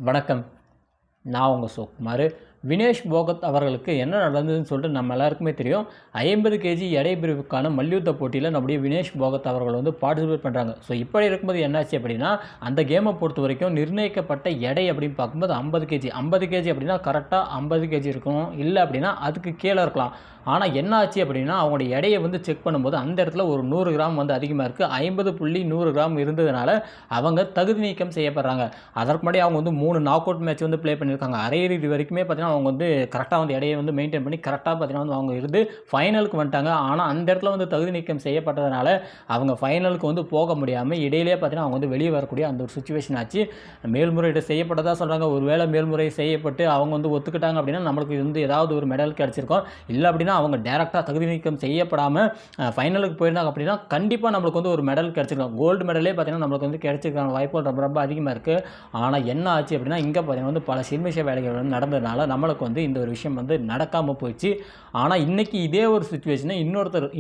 வணக்கம். நான் உங்கள் சுகுமார். வினேஷ் போகத் அவர்களுக்கு என்ன நடந்ததுன்னு சொல்லிட்டு நம்ம எல்லாருக்குமே தெரியும். 50 கேஜி எடை பிரிவுக்கான மல்யுத்த போட்டியில் நம்முடைய வினேஷ் போகத் அவர்கள் வந்து பார்ட்டிசிபேட் பண்ணுறாங்க. ஸோ இப்படி இருக்கும்போது என்னாச்சு அப்படின்னா, அந்த கேமை பொறுத்த வரைக்கும் நிர்ணயிக்கப்பட்ட எடை அப்படின்னு பார்க்கும்போது 50 கேஜி. 50 கேஜி அப்படின்னா கரெக்டாக 50 கேஜி இருக்கணும். இல்லை அப்படின்னா அதுக்கு கீழே இருக்கலாம். ஆனால் என்ன ஆச்சு அப்படின்னா, அவங்களுடைய எடையை வந்து செக் பண்ணும்போது அந்த இடத்துல ஒரு 100 கிராம் வந்து அதிகமாக இருக்குது. 50.100 கிராம் இருந்ததுனால அவங்க தகுதி நீக்கம் செய்யப்படுறாங்க. அதற்கு முன்னாடி அவங்க வந்து 3 நாக் அவுட் மேட்ச் வந்து ப்ளே பண்ணியிருக்காங்க. அரையிறுதி வரைக்குமே பார்த்தீங்கன்னா அவங்க வந்து கரெக்டாக வந்து எடையை வந்து மெயின்டைன் பண்ணி கரெக்டாக பார்த்தீங்கன்னா வந்து அவங்க இருந்து ஃபைனலுக்கு வந்துட்டாங்க. ஆனால் அந்த இடத்துல வந்து தகுதி நீக்கம் செய்யப்பட்டதுனால அவங்க ஃபைனலுக்கு வந்து போக முடியாமல் இடையிலே பார்த்தீங்கன்னா அவங்க வந்து வெளியே வரக்கூடிய அந்த ஒரு சுச்சுவேஷன் ஆச்சு. மேல்முறையீடு செய்யப்பட்டதாக சொல்கிறாங்க. ஒருவேளை மேல்முறை செய்யப்பட்டு அவங்க வந்து ஒத்துக்கிட்டாங்க அப்படின்னா நம்மளுக்கு வந்து ஏதாவது ஒரு மெடல் கிடச்சிருக்கோம். இல்லை அப்படின்னா அவங்க டேரெக்டாக தகுதி நீக்கம் செய்யப்படாமல் ஃபைனலுக்கு போயிருந்தாங்க அப்படின்னா கண்டிப்பாக நம்மளுக்கு வந்து ஒரு மெடல் கிடச்சிருக்கும். கோல்டு மெடலே பார்த்தீங்கன்னா நம்மளுக்கு வந்து கிடச்சிருக்கான வாய்ப்புகள் ரொம்ப ரொம்ப அதிகமாக இருக்குது. ஆனால் என்ன ஆச்சு அப்படின்னா இங்கே பார்த்தீங்கன்னா வந்து பல சிறுமிஷ வேலைகள் வந்து நடந்ததுனால நம்மளுக்கு வந்து இந்த ஒரு விஷயம் வந்து நடக்காமல் போயிடுச்சு. ஆனால் இன்றைக்கி இதே ஒரு சுச்சுவேஷனை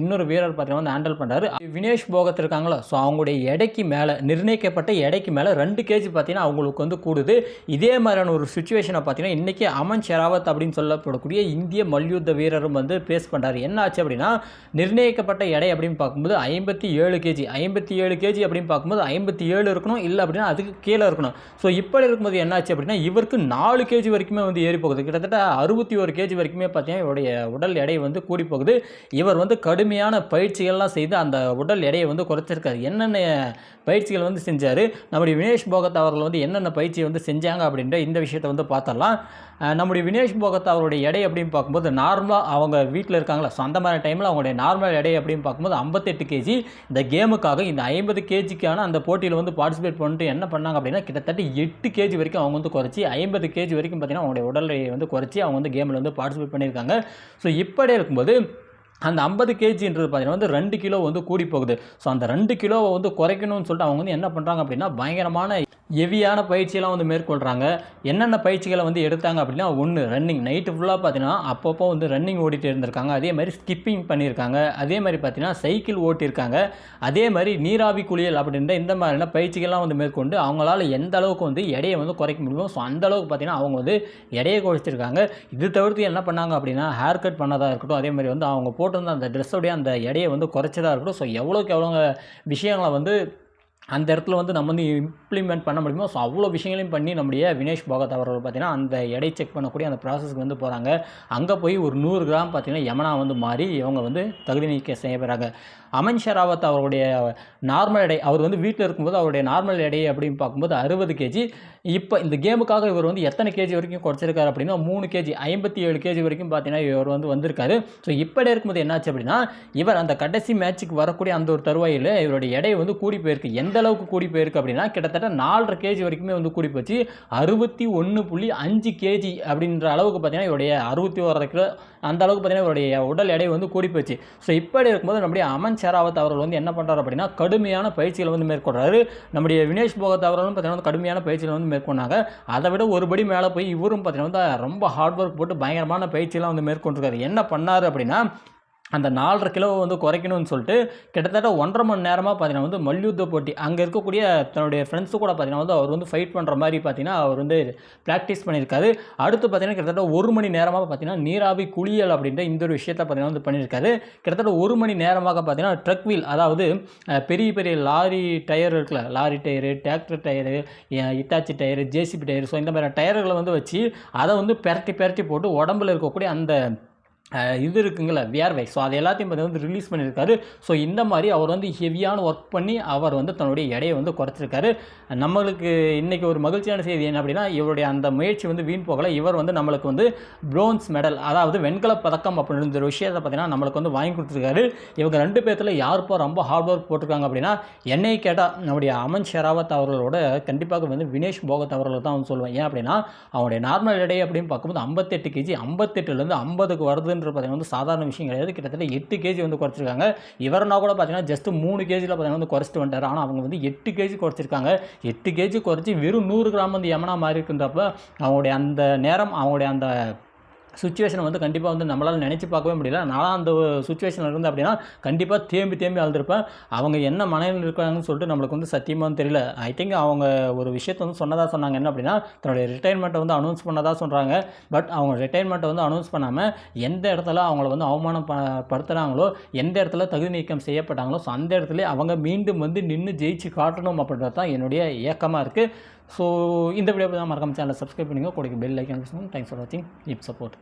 இன்னொரு வீரர் பார்த்தீங்கன்னா வந்து ஹேண்டில் பண்ணுறாரு. வினேஷ் போகத் இருக்காங்களோ, ஸோ அவங்களுடைய எடைக்கு மேலே நிர்ணயிக்கப்பட்ட எடைக்கு மேலே 2 கேஜி பார்த்தீங்கன்னா அவங்களுக்கு வந்து கூடுது. இதே மாதிரியான ஒரு சுச்சுவேஷனை பார்த்தீங்கன்னா இன்றைக்கி அமன் ஷெராவத் அப்படின்னு சொல்லப்படக்கூடிய இந்திய மல்யுத்த வீரரும் வந்து பேஸ் பண்ணுறாரு. என்ன ஆச்சு அப்படின்னா, நிர்ணயிக்கப்பட்ட எடை அப்படின்னு பார்க்கும்போது 57 கேஜி. 57 கேஜி அப்படின்னு பார்க்கும்போது 57 இருக்கணும். இல்லை அப்படின்னா அதுக்கு கீழே இருக்கணும். ஸோ இப்படி இருக்கும்போது என்னாச்சு அப்படின்னா இவருக்கு 4 கேஜி வரைக்குமே வந்து ஏறி போகுது. கிட்டத்தட்ட 61 கேஜி வரைக்குமே பார்த்தீங்கன்னா இவருடைய உடல் எடை வந்து கூடி போகுது. இவர் வந்து கடுமையான பயிற்சிகள்லாம் செய்து அந்த உடல் எடையை வந்து குறைச்சிருக்காரு. என்னென்ன பயிற்சிகள் வந்து செஞ்சார், நம்முடைய வினேஷ் போகத் அவர்கள் வந்து என்னென்ன பயிற்சியை வந்து செஞ்சாங்க அப்படின்ற இந்த விஷயத்தை வந்து பார்த்தரலாம். நம்முடைய வினேஷ் போகத் அவருடைய எடை அப்படின்னு பார்க்கும்போது நார்மலாக அவங்க வீட்டில் இருக்காங்களா, ஸோ அந்த மாதிரி டைமில் அவங்களுடைய நார்மல் எடை அப்படின்னு பார்க்கும்போது 58 கேஜி. இந்த கேமுக்காக இந்த 50 கேஜிக்கான அந்த போட்டியில் வந்து பார்ட்டிசிபேட் பண்ணிட்டு என்ன பண்ணாங்க அப்படின்னா கிட்டத்தட்ட 8 கேஜி வரைக்கும் அவங்க வந்து குறைச்சி 50 கேஜி வரைக்கும் பார்த்தீங்கன்னா அவங்களுடைய உடல் எடையை வந்து குறைச்சி அவங்க வந்து கேமில் வந்து பார்ட்டிசிபேட் பண்ணியிருக்காங்க. ஸோ இப்படி இருக்கும்போது அந்த 50 கேஜின்றது பார்த்தீங்கன்னா வந்து 2 கிலோ வந்து கூடி போகுது. ஸோ அந்த 2 கிலோவை வந்து குறைக்கணும்னு சொல்லிட்டு அவங்க வந்து என்ன பண்ணுறாங்க அப்படின்னா பயங்கரமான ஹெவியான பயிற்சியெல்லாம் வந்து மேற்கொள்கிறாங்க. என்னென்ன பயிற்சிகளை வந்து எடுத்தாங்க அப்படின்னா, ஒன்று ரன்னிங். நைட்டு ஃபுல்லாக பார்த்தீங்கன்னா அப்பப்போ வந்து ரன்னிங் ஓடிட்டு இருந்திருக்காங்க. அதே மாதிரி ஸ்கிப்பிங் பண்ணியிருக்காங்க. அதே மாதிரி பார்த்தீங்கன்னா சைக்கிள் ஓட்டியிருக்காங்க. அதே மாதிரி நீராவி குளியல் அப்படின்ற இந்த மாதிரியான பயிற்சிகள்லாம் வந்து மேற்கொண்டு அவங்களால எந்த அளவுக்கு வந்து எடையை வந்து குறைக்க முடியும், ஸோ அந்த அளவுக்கு பார்த்தீங்கன்னா அவங்க வந்து எடையை குறைச்சிருக்காங்க. இது தவிர்த்து என்ன பண்ணாங்க அப்படின்னா ஹேர் கட் பண்ணதாக இருக்கட்டும், அதே மாதிரி வந்து அவங்க போட்டிருந்த அந்த ட்ரெஸ்ஸோடைய அந்த எடையை வந்து குறைச்சதாக இருக்கட்டும். ஸோ எவ்வளோக்கு எவ்வளோ விஷயங்களை வந்து அந்த இடத்துல வந்து நம்ம வந்து இம்ப்ளிமெண்ட் பண்ண முடியுமோ, ஸோ அவ்வளோ விஷயங்களையும் பண்ணி நம்முடைய வினேஷ் போகத் அவர்கள் பார்த்திங்கன்னா அந்த எடை செக் பண்ணக்கூடிய அந்த ப்ராசஸ்க்கு வந்து போகிறாங்க. அங்கே போய் ஒரு 100 கிராம் பார்த்திங்கன்னா யமனா வந்து மாறி இவங்க வந்து தகுதி நீக்கம் செய்யப்படுறாங்க. அமன் ஷெராவத் அவருடைய நார்மல் எடை, அவர் வந்து வீட்டில் இருக்கும்போது அவருடைய நார்மல் எடை அப்படின்னு பார்க்கும்போது 60 கேஜி. இப்போ இந்த கேமுக்காக இவர் வந்து எத்தனை கேஜி வரைக்கும் குறைச்சிருக்காரு அப்படின்னா 3 கேஜி, 57 கேஜி வரைக்கும் பார்த்தீங்கன்னா இவர் வந்து வந்திருக்காரு. ஸோ இப்படி இருக்கும்போது என்னாச்சு அப்படின்னா இவர் அந்த கடைசி மேட்ச்சுக்கு வரக்கூடிய அந்த ஒரு தருவாயில் இவருடைய எடை வந்து கூடி போயிருக்கு. எந்த அளவுக்கு கூடி போயிருக்கு அப்படின்னா கிட்டத்தட்ட 4.5 கேஜி வரைக்குமே வந்து கூடி போச்சு. 61.5 கேஜி அப்படின்ற அளவுக்கு பார்த்தீங்கன்னா இவருடைய 61 கிலோ அந்த அளவுக்கு பார்த்தீங்கன்னா இவருடைய உடல் எடை வந்து கூடி போச்சு. ஸோ இப்படி இருக்கும்போது நம்முடைய அமன் ஷெராவத் அவர்கள் வந்து என்ன பண்ணுறாரு அப்படின்னா கடுமையான பயிற்சிகளை வந்து மேற்கொள்கிறாரு. நம்முடைய வினேஷ் போகத் அவர்களும் பார்த்தீங்கன்னா கடுமையான பயிற்சிகளை வந்து மேற்கொண்டாங்க. அதை விட ஒருபடி மேலே போய் இவரும் பார்த்தீங்கன்னா வந்து ரொம்ப ஹார்ட் ஒர்க் போட்டு பயங்கரமான பயிற்சியெல்லாம் வந்து மேற்கொண்டிருக்காரு. என்ன பண்ணார் அப்படின்னா அந்த 4.5 கிலோவை வந்து குறைக்கணும்னு சொல்லிட்டு கிட்டத்தட்ட 1.5 மணி நேரமாக பார்த்தீங்கன்னா வந்து மல்யுத்த போட்டி அங்கே இருக்கக்கூடிய தன்னுடைய ஃப்ரெண்ட்ஸு கூட பார்த்தீங்கன்னா வந்து அவர் வந்து ஃபைட் பண்ணுற மாதிரி பார்த்தீங்கன்னா அவர் வந்து ப்ராக்டிஸ் பண்ணியிருக்காரு. அடுத்து பார்த்தீங்கன்னா கிட்டத்தட்ட 1 மணி நேரமாக பார்த்தீங்கன்னா நீராவி குளியல் அப்படின்ற இந்த ஒரு விஷயத்தை பார்த்தீங்கன்னா வந்து பண்ணியிருக்காரு. கிட்டத்தட்ட 1 மணி நேரமாக பார்த்தீங்கன்னா ட்ரக் வீல், அதாவது பெரிய பெரிய லாரி டயர் இருக்குல்ல, lorry tyre, tractor tyre, Itachi tyre, JCB tyre, so இந்த மாதிரி டயர்களை வந்து வச்சு அதை வந்து பெரட்டி போட்டு உடம்புல இருக்கக்கூடிய அந்த இது இருக்குங்கள வியர்வை, ஸோ அது எல்லாத்தையும் வந்து ரிலீஸ் பண்ணியிருக்காரு. ஸோ இந்த மாதிரி அவர் வந்து ஹெவியான ஒர்க் பண்ணி அவர் வந்து தன்னுடைய எடையை வந்து குறைச்சிருக்காரு. நம்மளுக்கு இன்றைக்கி ஒரு மகிழ்ச்சியான செய்தி என்ன அப்படின்னா இவருடைய அந்த முயற்சி வந்து வீண் போகலை. இவர் வந்து நம்மளுக்கு வந்து பிரோன்ஸ் மெடல், அதாவது வெண்கல பதக்கம் அப்படின்ற ஒரு விஷயத்தை பார்த்தீங்கன்னா நம்மளுக்கு வந்து வாங்கி கொடுத்துருக்காரு. இவங்க 2 பேர்த்தில் யாருப்பா ரொம்ப ஹார்ட் ஒர்க் போட்டிருக்காங்க அப்படின்னா என்னை கேட்டால் நம்முடைய அமன் ஷெராவத் அவர்களோட கண்டிப்பாக வந்து வினேஷ் போகத் அவர்கள் தான் வந்து சொல்லுவேன். ஏன் அப்படின்னா அவருடைய நார்மல் எடை அப்படின்னு பார்க்கும்போது 58 கேஜி, 58லேருந்து 50க்கு வருது பார்த்தீங்கன்னா வந்து சாதாரண விஷயம் கிடையாது. கிட்டத்தட்ட 8 கேஜி வந்து குறைச்சிருக்காங்க. இவர்னா கூட பார்த்தீங்கன்னா ஜஸ்ட் 3 கேஜியில் பார்த்தீங்கன்னா வந்து குறைச்சிட்டு வந்துட்டார். ஆனால் அவங்க வந்து 8 கேஜி குறைச்சிருக்காங்க. 8 கேஜி குறைச்சி வெறும் 100 கிராம் வந்து யமனா மாறி இருக்கின்றப்ப அவங்களுடைய அந்த நேரம், அவங்களுடைய அந்த சுச்சுவேஷனை வந்து கண்டிப்பாக வந்து நம்மளால் நினச்சி பார்க்கவே முடியல. நான்லாம் அந்த சுச்சுவேஷனில் இருந்து அப்படின்னா கண்டிப்பாக தேம்பி அழுதுருப்பேன். அவங்க என்ன மனநிலையில் இருக்காங்கன்னு சொல்லிட்டு நம்மளுக்கு வந்து சத்தியமாக தெரியல. ஐ திங்க் அவங்க ஒரு விஷயத்தை வந்து சொன்னாங்க என்ன அப்படின்னா, தன்னுடைய ரிட்டைர்மெண்ட்டை வந்து அனௌன்ஸ் பண்ணதா சொல்கிறாங்க. பட் அவங்க ரிட்டைர்மெண்ட்டை வந்து அனௌன்ஸ் பண்ணாமல் எந்த இடத்துல அவங்கள வந்து படுத்துகிறாங்களோ, எந்த இடத்துல தகுதி நீக்கம் செய்யப்பட்டாங்களோ, ஸோ அந்த இடத்துல அவங்க மீண்டும் வந்து நின்று ஜெயிச்சு காட்டணும் அப்படின்றது தான் என்னுடைய ஏக்கமாக இருக்குது. ஸோ இந்த வீடியோ தான் மறக்காம சேனலை சப்ஸ்கிரைப் பண்ணிங்க, கூடக்கு பெல் ஐக்கான். தேங்க்ஸ் ஃபார் வாட்சிங். Keep support.